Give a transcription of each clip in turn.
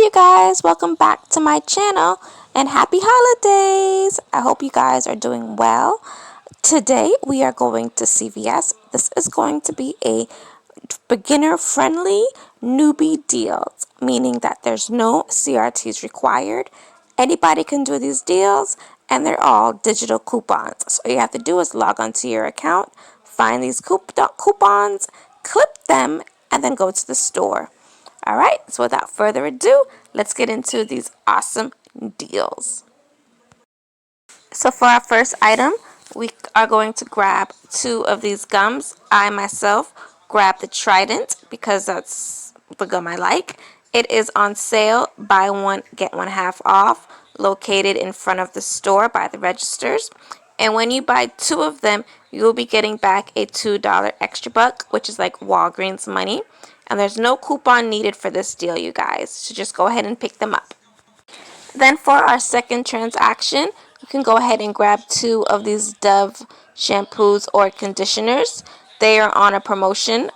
you guys, welcome back to my channel and happy holidays. I hope you guys are doing well. Today we are going to CVS. This is going to be a beginner friendly newbie deals, meaning that there's no CRTs required. Anybody can do these deals and they're all digital coupons. So all you have to do is log onto your account, find these coupons, clip them, and then go to the store. Alright, so without further ado, let's get into these awesome deals. So for our first item, we are going to grab 2 of these gums. I myself grabbed the Trident because that's the gum I like. It is on sale, buy one, get one half off, located in front of the store by the registers. And when you buy 2 of them, you will be getting back a $2 extra buck, which is like Walgreens money. And there's no coupon needed for this deal, you guys. So just go ahead and pick them up. Then for our second transaction, you can go ahead and grab 2 of these Dove shampoos or conditioners. They are on a promotion,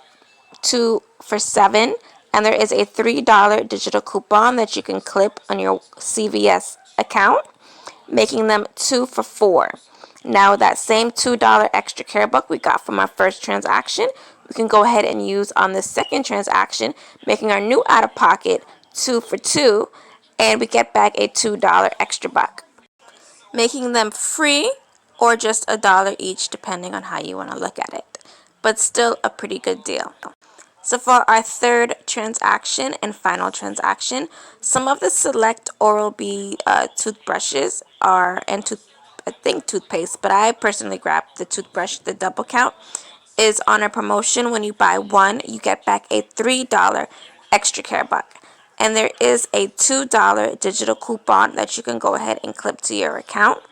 2 for $7. And there is a $3 digital coupon that you can clip on your CVS account, making them 2 for $4. Now that same $2 extra care buck we got from our first transaction, we can go ahead and use on the second transaction, making our new out-of-pocket 2 for $2, and we get back a $2 extra buck, making them free or just $1 each depending on how you want to look at it, but still a pretty good deal. So for our third transaction and final transaction, some of the select Oral-B toothbrushes are, and I think toothpaste, but I personally grabbed the toothbrush, the double count, is on a promotion. When you buy one, you get back a $3 extra care buck. And there is a $2 digital coupon that you can go ahead and clip to your account.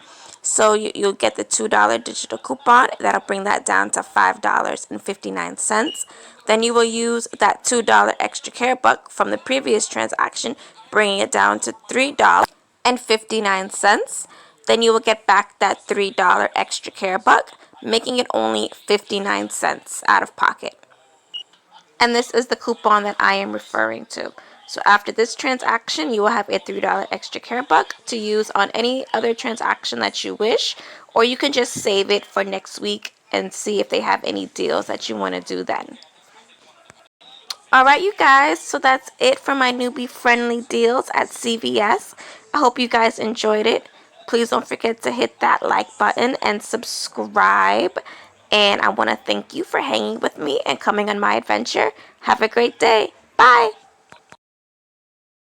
So you'll get the $2 digital coupon. That'll bring that down to $5.59. Then you will use that $2 extra care buck from the previous transaction, bringing it down to $3.59. Then you will get back that $3 extra care buck, making it only 59 cents out of pocket. And this is the coupon that I am referring to. So after this transaction, you will have a $3 extra care buck to use on any other transaction that you wish, or you can just save it for next week and see if they have any deals that you want to do then. Alright, you guys, so that's it for my newbie friendly deals at CVS. I hope you guys enjoyed it. Please don't forget to hit that like button and subscribe. And I want to thank you for hanging with me and coming on my adventure. Have a great day. Bye.